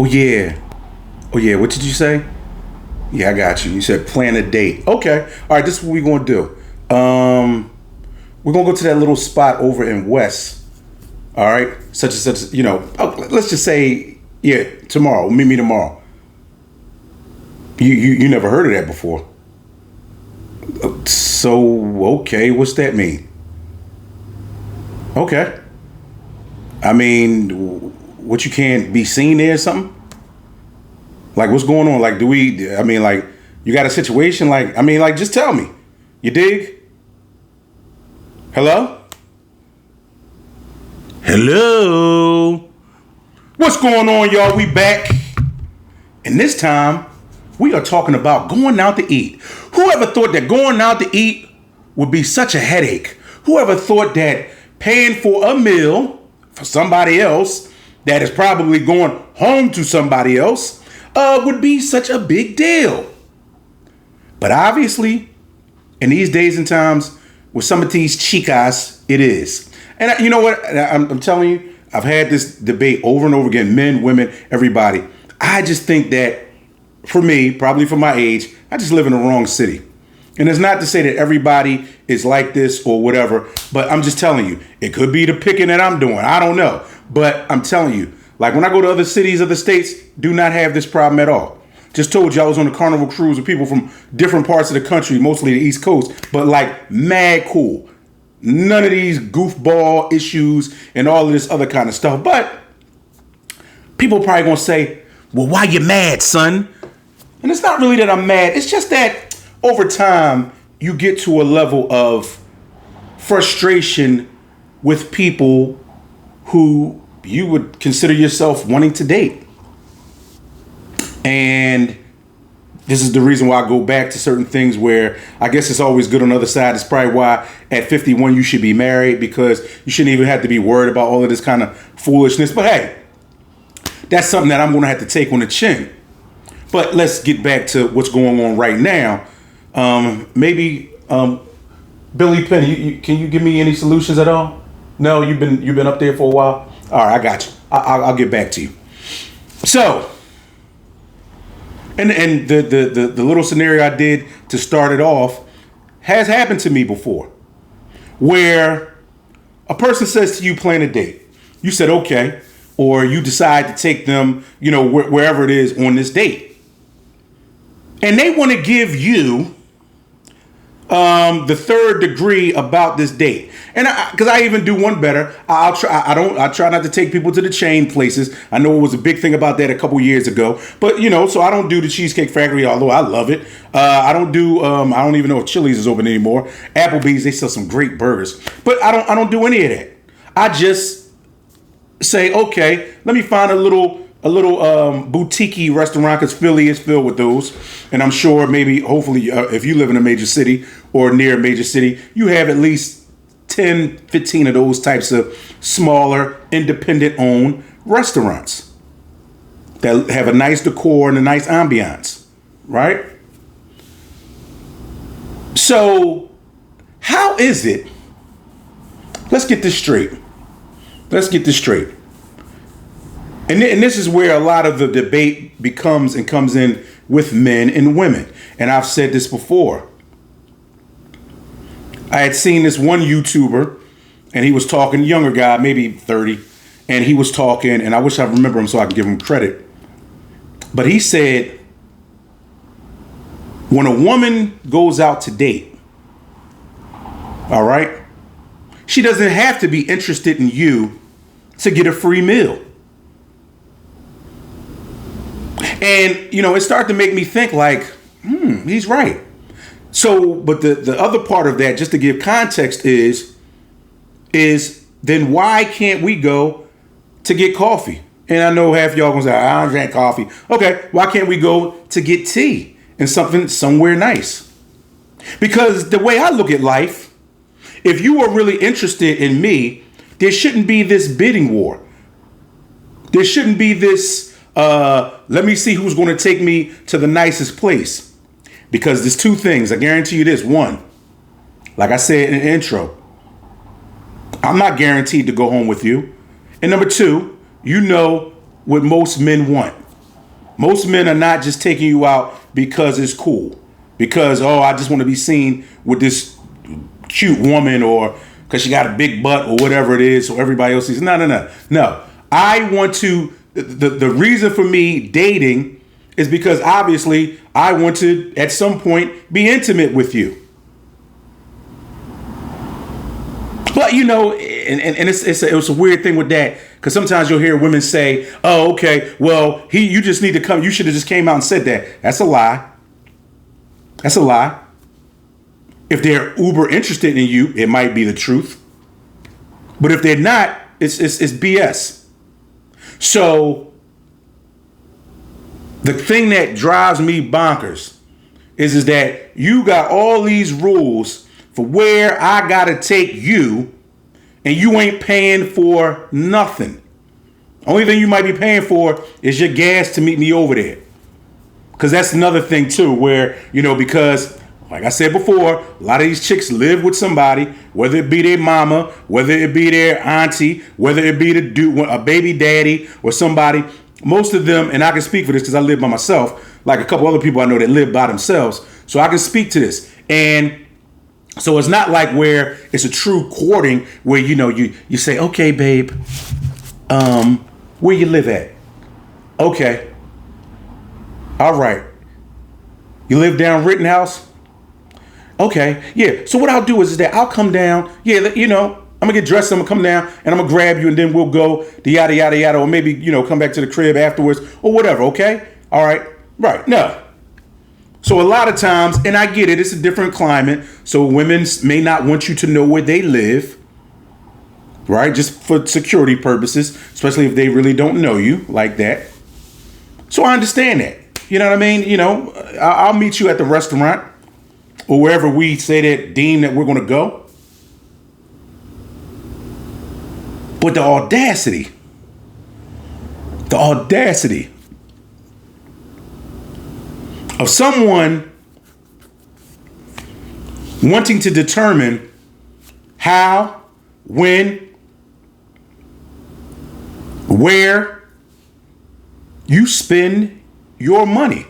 Oh yeah. Oh yeah. What did you say? Yeah, I got you. You said plan a date. Okay. All right. This is what we're gonna do. We're gonna go to that little spot over in West. All right. Such and such. Let's just say yeah. Tomorrow. Meet me tomorrow. You never heard of that before. So okay. What's that mean? Okay. I mean, what you can't be seen there or something? Like, what's going on? Like, you got a situation? Like, just tell me. You dig? Hello? Hello? What's going on, y'all? We back. And this time, we are talking about going out to eat. Whoever thought that going out to eat would be such a headache? Whoever thought that paying for a meal for somebody else that is probably going home to somebody else would be such a big deal? But obviously, in these days and times, with some of these chicas, it is. And you know what? I'm telling you, I've had this debate over and over again, men, women, everybody. I just think that for me, probably for my age, I just live in the wrong city. And it's not to say that everybody is like this or whatever, but I'm just telling you, it could be the picking that I'm doing. I don't know. But I'm telling you, like when I go to other cities, other states, do not have this problem at all. Just told you I was on a Carnival cruise with people from different parts of the country, mostly the East Coast, but like mad cool. None of these goofball issues and all of this other kind of stuff. But people probably gonna say, well, why you mad, son? And it's not really that I'm mad. It's just that over time, you get to a level of frustration with people who you would consider yourself wanting to date. And this is the reason why I go back to certain things where I guess it's always good on the other side. It's probably why at 51 you should be married, because you shouldn't even have to be worried about all of this kind of foolishness. But hey, that's something that I'm going to have to take on the chin. But let's get back to what's going on right now. Maybe Billy Penn, can you give me any solutions at all? No, you've been up there for a while. All right, I got you. I'll get back to you. So, and the little scenario I did to start it off has happened to me before, where a person says to you, plan a date. You said okay, or you decide to take them, wherever it is on this date. And they want to give you the third degree about this date. And because I even do one better, I try not to take people to the chain places. I know it was a big thing about that a couple years ago, but so I don't do the Cheesecake Factory, although I love it. I don't do, I don't even know if Chili's is open anymore. Applebee's, they sell some great burgers, but I don't do any of that. I just say, okay, let me find a little boutique restaurant, because Philly is filled with those. And I'm sure hopefully, if you live in a major city or near a major city, you have at least 10, 15 of those types of smaller, independent owned restaurants that have a nice decor and a nice ambiance, right? So how is it? Let's get this straight. And this is where a lot of the debate comes in with men and women. And I've said this before. I had seen this one YouTuber, and he was talking, younger guy, maybe 30, and he was talking, and I wish I remember him so I can give him credit. But he said, when a woman goes out to date, all right, she doesn't have to be interested in you to get a free meal. And, it started to make me think like, he's right. So, but the other part of that, just to give context, is then why can't we go to get coffee? And I know half y'all gonna say, I don't drink coffee. Okay, why can't we go to get tea and somewhere nice? Because the way I look at life, if you are really interested in me, there shouldn't be this bidding war. There shouldn't be this, let me see who's going to take me to the nicest place. Because there's two things. I guarantee you this. One, like I said in the intro, I'm not guaranteed to go home with you. And number two, you know what most men want. Most men are not just taking you out because it's cool. Because, oh, I just want to be seen with this cute woman, or because she got a big butt or whatever it is, so everybody else sees. No. I want to, the reason for me dating is because obviously I want to, at some point, be intimate with you. But, you know, and it's a weird thing with that, because sometimes you'll hear women say, oh, okay, well, you just need to come. You should have just came out and said that. That's a lie. That's a lie. If they're uber interested in you, it might be the truth. But if they're not, it's BS. So the thing that drives me bonkers is that you got all these rules for where I gotta take you, and you ain't paying for nothing. Only thing you might be paying for is your gas to meet me over there. Because that's another thing too, where, you know, because like I said before, a lot of these chicks live with somebody, whether it be their mama, whether it be their auntie, whether it be a baby daddy or somebody. Most of them, and I can speak for this because I live by myself, like a couple other people I know that live by themselves. So I can speak to this. And so it's not like where it's a true courting where, you know, you say, okay, babe, where you live at? Okay. All right. You live down Rittenhouse? Okay. Yeah. So what I'll do is that I'll come down. Yeah. You know, I'm going to get dressed. I'm going to come down and I'm going to grab you, and then we'll go the yada, yada, yada. Or maybe, you know, come back to the crib afterwards or whatever. Okay. All right. Right. No. So a lot of times, and I get it, it's a different climate. So women may not want you to know where they live, right? Just for security purposes, especially if they really don't know you like that. So I understand that. You know what I mean? You know, I'll meet you at the restaurant or wherever we say that deem that we're going to go. But the audacity of someone wanting to determine how, when, where you spend your money.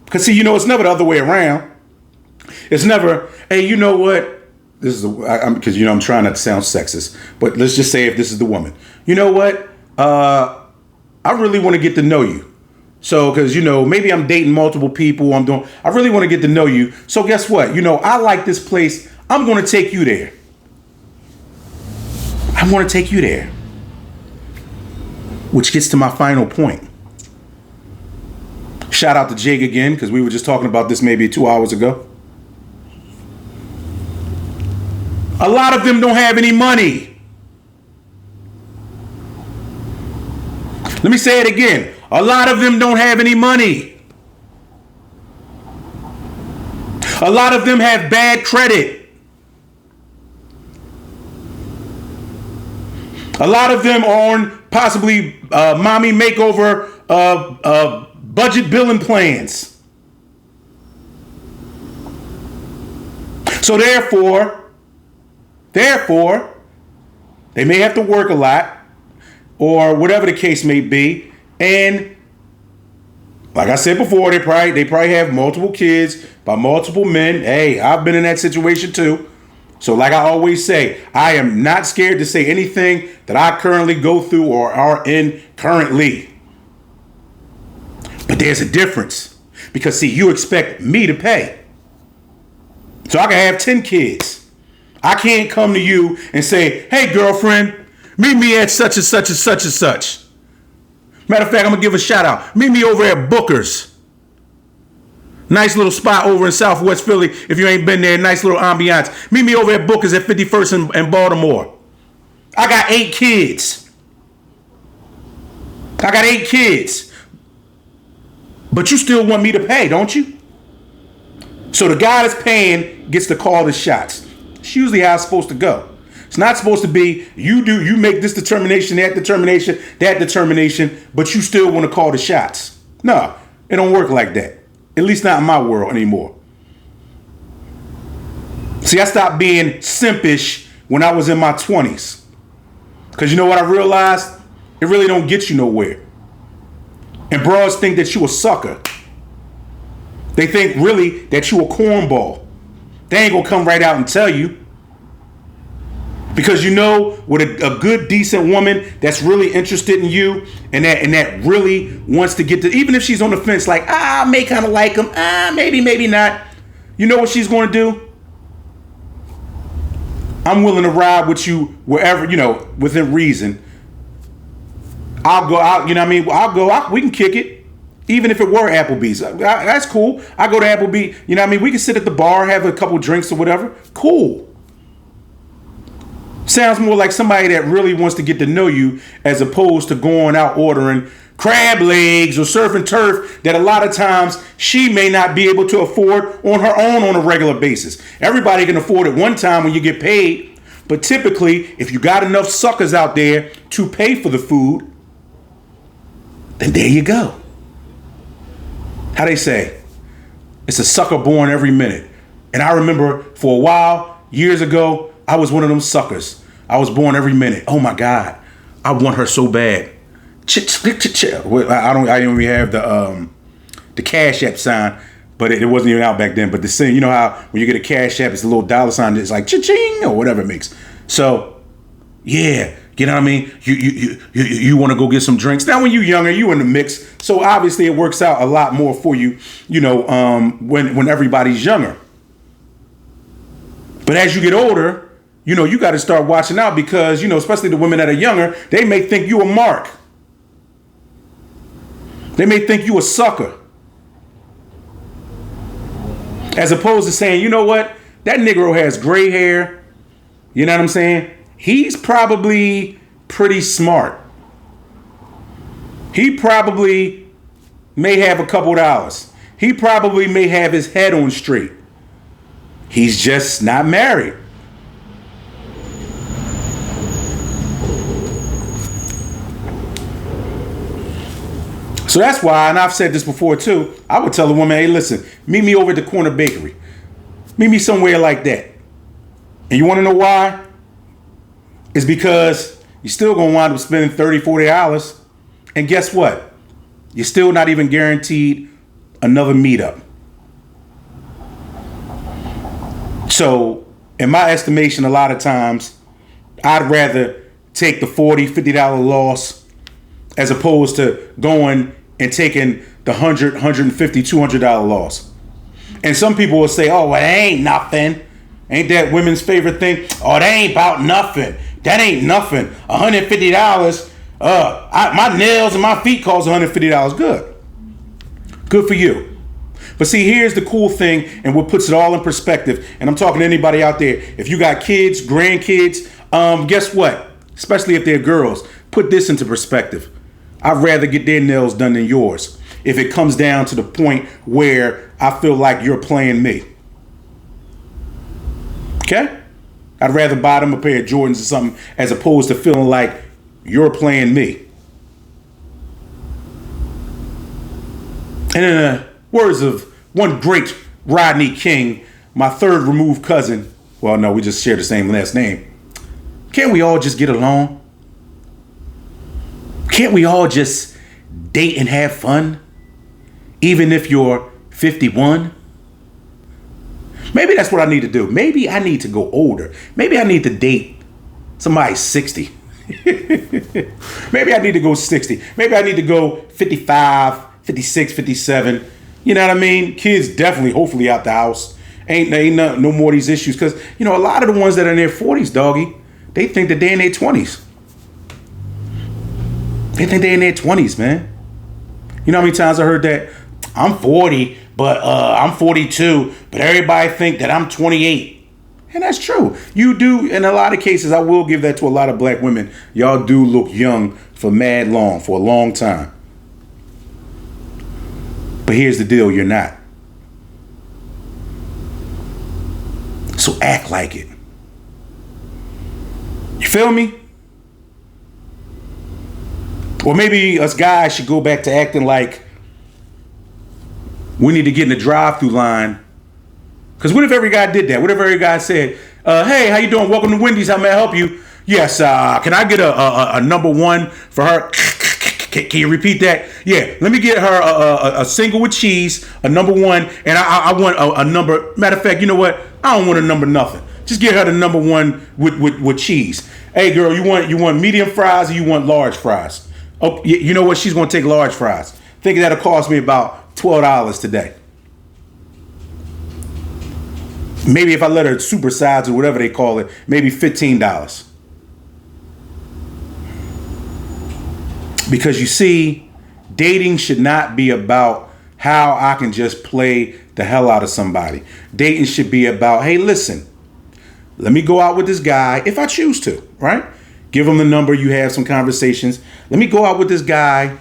Because, see, you know, it's never the other way around. It's never, hey, you know what? This is because, you know, I'm trying not to sound sexist, but let's just say if this is the woman, you know what? I really want to get to know you. So, because, you know, maybe I'm dating multiple people. I really want to get to know you. So guess what? You know, I like this place. I'm going to take you there. I want to take you there. Which gets to my final point. Shout out to Jake again, because we were just talking about this maybe 2 hours ago. A lot of them don't have any money. Let me say it again. A lot of them don't have any money. A lot of them have bad credit. A lot of them are on possibly mommy makeover budget billing plans. So therefore, they may have to work a lot or whatever the case may be. And like I said before, they probably have multiple kids by multiple men. Hey, I've been in that situation too. So like I always say, I am not scared to say anything that I currently go through or are in currently. But there's a difference. Because see, you expect me to pay. So I can have 10 kids. I can't come to you and say, hey, girlfriend, meet me at such and such and such and such. Matter of fact, I'm going to give a shout out. Meet me over at Booker's. Nice little spot over in Southwest Philly. If you ain't been there, nice little ambiance. Meet me over at Booker's at 51st in Baltimore. I got 8 kids. But you still want me to pay, don't you? So the guy that's paying gets to call the shots. It's usually how it's supposed to go. It's not supposed to be you make this determination, that determination, but you still want to call the shots. No, it don't work like that. At least not in my world anymore. See, I stopped being simpish when I was in my 20s. Because you know what I realized? It really don't get you nowhere. And bros think that you a sucker. They think really that you a cornball. They ain't gonna come right out and tell you. Because you know, with a good, decent woman that's really interested in you and that really wants to get to, even if she's on the fence, like, I may kind of like him, maybe not. You know what she's going to do? I'm willing to ride with you wherever, within reason. I'll go out, you know what I mean? I'll go out, we can kick it. Even if it were Applebee's, that's cool. I go to Applebee's, you know what I mean? We can sit at the bar, have a couple drinks or whatever. Cool. Sounds more like somebody that really wants to get to know you as opposed to going out ordering crab legs or surf and turf that a lot of times she may not be able to afford on her own on a regular basis. Everybody can afford it one time when you get paid, but typically if you got enough suckers out there to pay for the food, then there you go. How they say, it's a sucker born every minute. And I remember for a while, years ago, I was one of them suckers. I was born every minute. Oh my God, I want her so bad. I don't even have the Cash App sign, but it wasn't even out back then. But the thing, you know how when you get a Cash App, it's a little dollar sign. It's like cha-ching or whatever it makes. So yeah, you know what I mean. You want to go get some drinks. Now when you're younger, you in the mix. So obviously it works out a lot more for you. When everybody's younger. But as you get older, you got to start watching out because, especially the women that are younger, they may think you a mark. They may think you a sucker. As opposed to saying, you know what? That Negro has gray hair. You know what I'm saying? He's probably pretty smart. He probably may have a couple dollars. He probably may have his head on straight. He's just not married. So that's why, and I've said this before too, I would tell a woman, hey, listen, meet me over at the corner bakery. Meet me somewhere like that. And you want to know why? It's because you're still going to wind up spending $30, $40. And guess what? You're still not even guaranteed another meetup. So, in my estimation, a lot of times, I'd rather take the $40, $50 loss as opposed to going and taking the $100, $150, $200 loss. And some people will say, oh, well, that ain't nothing. Ain't that women's favorite thing? Oh, that ain't about nothing. That ain't nothing. $150. My nails and my feet cost $150. Good. Good for you. But see, here's the cool thing and what puts it all in perspective. And I'm talking to anybody out there. If you got kids, grandkids, guess what? Especially if they're girls, put this into perspective. I'd rather get their nails done than yours. If it comes down to the point where I feel like you're playing me. Okay? I'd rather buy them a pair of Jordans or something as opposed to feeling like you're playing me. And in the words of one great Rodney King, my third removed cousin, well, no, we just share the same last name. Can't we all just get along? Can't we all just date and have fun? Even if you're 51? Maybe that's what I need to do. Maybe I need to go older. Maybe I need to date somebody 60. Maybe I need to go 60. Maybe I need to go 55, 56, 57. You know what I mean? Kids definitely, hopefully out the house. Ain't no more of these issues. Because, a lot of the ones that are in their 40s, doggy, they think that they're in their 20s. They think they're in their 20s, man. You know how many times I heard that? I'm 40, but I'm 42, but everybody think that I'm 28. And that's true. You do, in a lot of cases, I will give that to a lot of black women. Y'all do look young for mad long, for a long time. But here's the deal, you're not. So act like it. You feel me? Or maybe us guys should go back to acting like we need to get in the drive-through line. Because what if every guy did that? What if every guy said, hey, how you doing? Welcome to Wendy's. How may I help you? Yes, can I get a number one for her? Can you repeat that? Yeah, let me get her a single with cheese, a number one, and I want a number. Matter of fact, you know what? I don't want a number nothing. Just get her the number one with cheese. Hey, girl, you want medium fries or you want large fries? Oh, you know what? She's gonna take large fries. Think that'll cost me about $12 today. Maybe if I let her supersize or whatever they call it, maybe $15. Because you see, dating should not be about how I can just play the hell out of somebody. Dating should be about, hey, listen, let me go out with this guy if I choose to, right? Give him the number, you have some conversations. Let me go out with this guy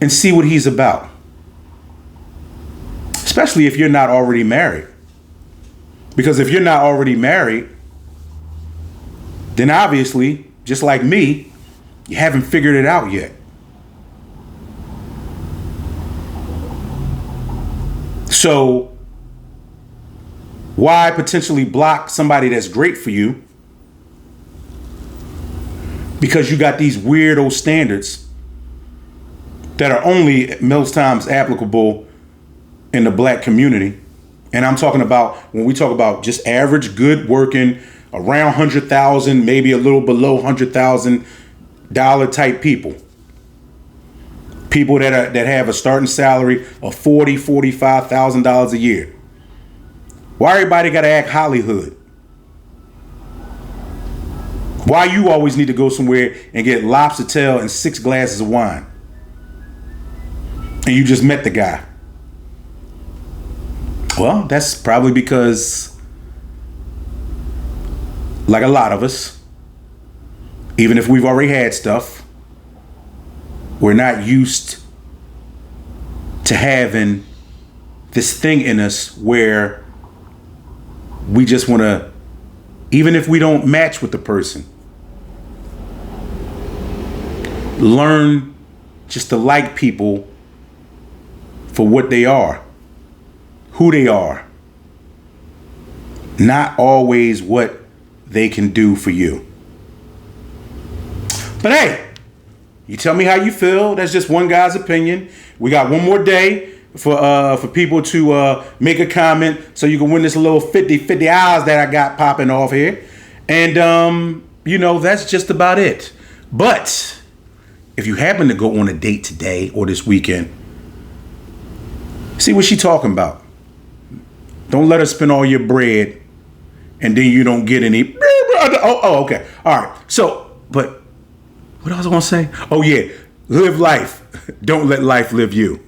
and see what he's about. Especially if you're not already married. Because if you're not already married, then obviously, just like me, you haven't figured it out yet. So why potentially block somebody that's great for you? Because you got these weirdo standards that are only most times applicable in the black community. And I'm talking about, when we talk about just average, good working, around 100,000, maybe a little below $100,000 type people. People that have a starting salary of $45,000 a year. Why everybody got to act Hollywood? Why you always need to go somewhere and get lobster tail and 6 glasses of wine? And you just met the guy. Well, that's probably because, like a lot of us, even if we've already had stuff, we're not used to having this thing in us where we just want to, even if we don't match with the person, learn just to like people for what they are, who they are, not always what they can do for you. But hey, you tell me how you feel. That's just one guy's opinion. We got one more day for people to make a comment so you can win this little 50 hours that I got popping off here. And, that's just about it. But if you happen to go on a date today or this weekend, see what she talking about. Don't let her spend all your bread and then you don't get any. Oh, okay. All right. So, but what else I want to say? Oh, yeah. Live life. Don't let life live you.